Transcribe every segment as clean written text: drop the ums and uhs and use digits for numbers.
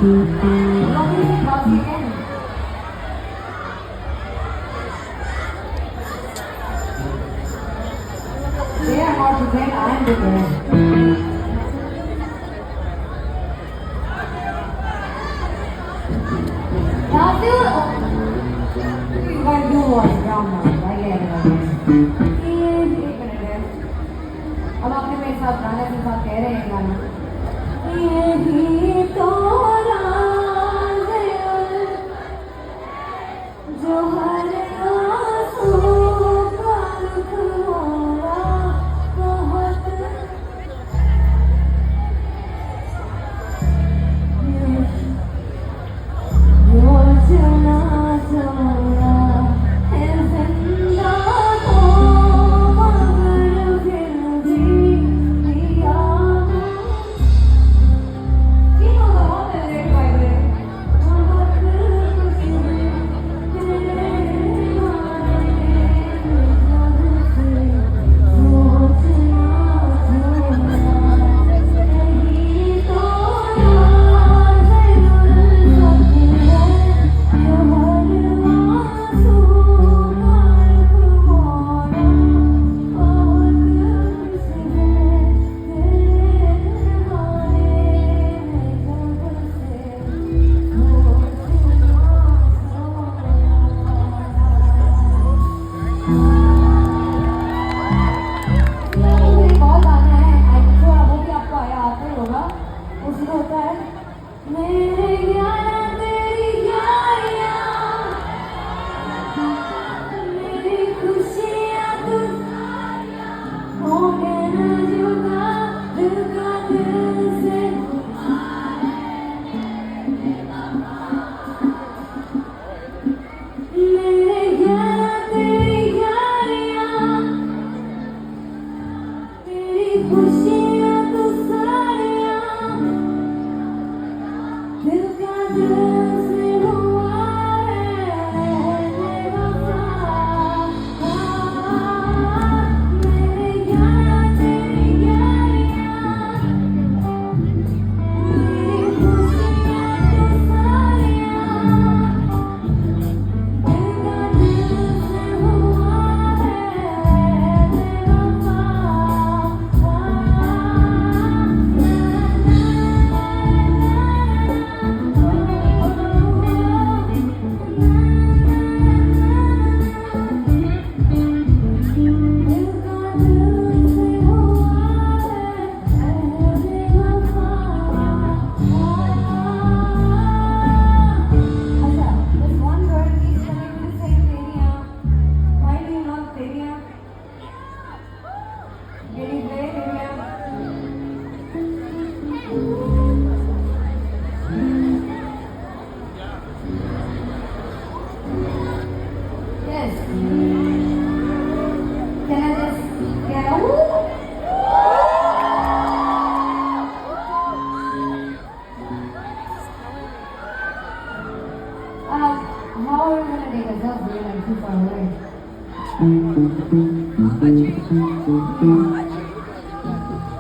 They are not prepared, I am prepared. Now do you guys do one round now, again. एक minute है अब आपने मेरे साथ गाने के साथ कह रहे हैं गाना यही तो राज है जो हर आंसू का रुखवारा बहुत योजना जोड़ा है जिंदा तो मगर फिर भी दिया कि बहुत है भाई बहुत खुशी तेरे मारे जब से सोचना जोड़ा यही तो राज मेरे यारा तेरी यारियां मेरी खुशियां तू हो गए ना जुदा दिल का दिल से मेरे यारा तेरी यारियां मेरी खुशियां तू सारियां दिल का दिल से हुआ है बेवफा मेरे यारा तेरी यारियां मेरी खुशियां तू सारियां दिल का दिल से हुआ है Yes. Can I just get a woo? How are we gonna take a selfie? We're like too far away.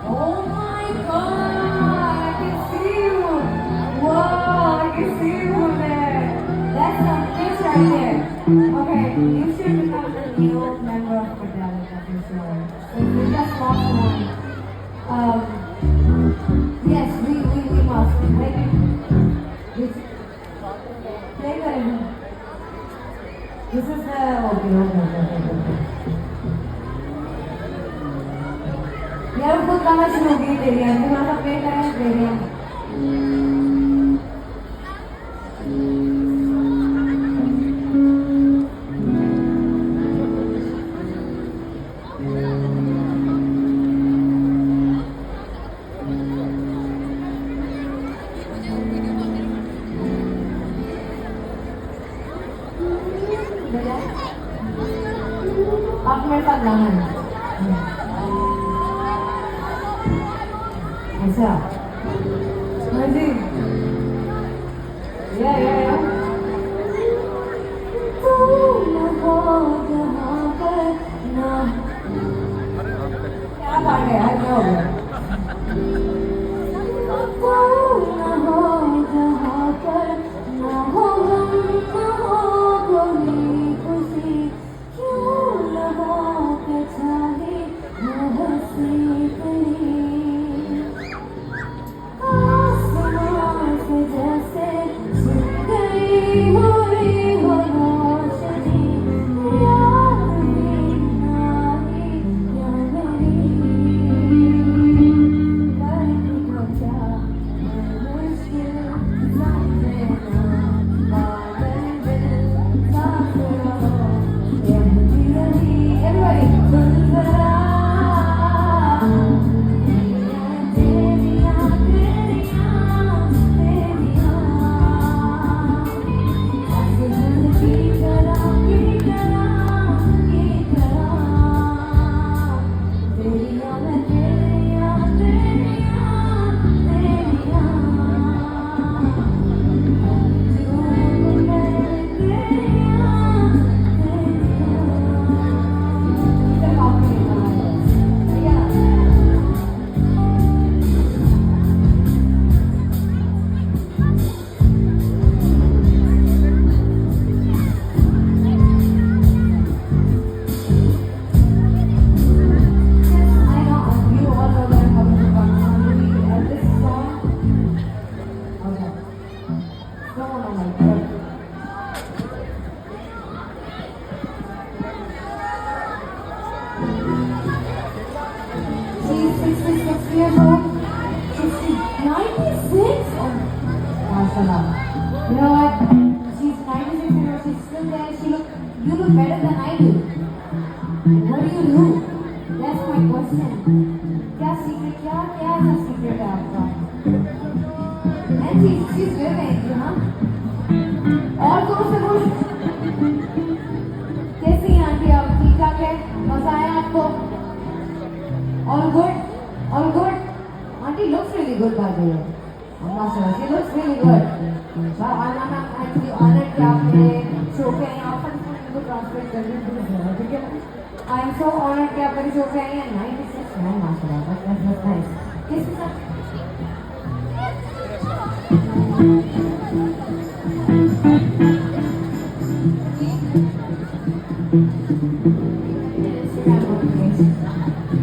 Oh my God! I can see you. Whoa! I can see you from there. That's some fish right there. Okay, you should become the new member of Metallica for sure. So we just lost one. Yes, we must. Like, play करेंगे. This is the okay. यार खुद गाना शुरू हो गई तेरी यार तुम्हारा प्ले करें तेरी यार आप मेरे साथ गाना है अच्छा हाँ जी या तू न हो जहाँ पर ना क्या पार्ट है यार क्या हो गया तू न हो जहाँ mashallah. You know what? She's 96 years old, she's still there. You look better than I do. What do you do? That's my question. क्या secret क्या ऐसा secret है आपका? And she's living, you know. और कौन से कुछ? कैसी हैं आंटी आप? ठीक ठाक है? मजा आया आपको? All good? All good? Auntie looks really good by the way. Mashallah, she looks really good. But I'm actually honored कि आप मेरे शो पे आई हैं. आप इनको ट्रांसलेट कर दीजिए ठीक है? I am so honored कि आप मेरे शो पे आई हैं. 96 है माशाल्लाह. That's nice. किसके साथ?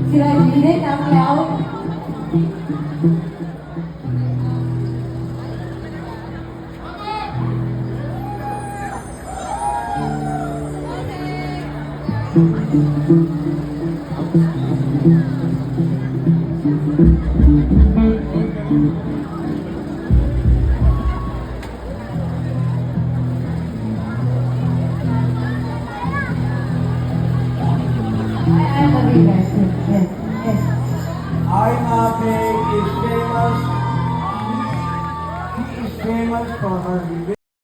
Should I read it out loud? I love you guys. Yes. Aina Beg is famous. She is famous for her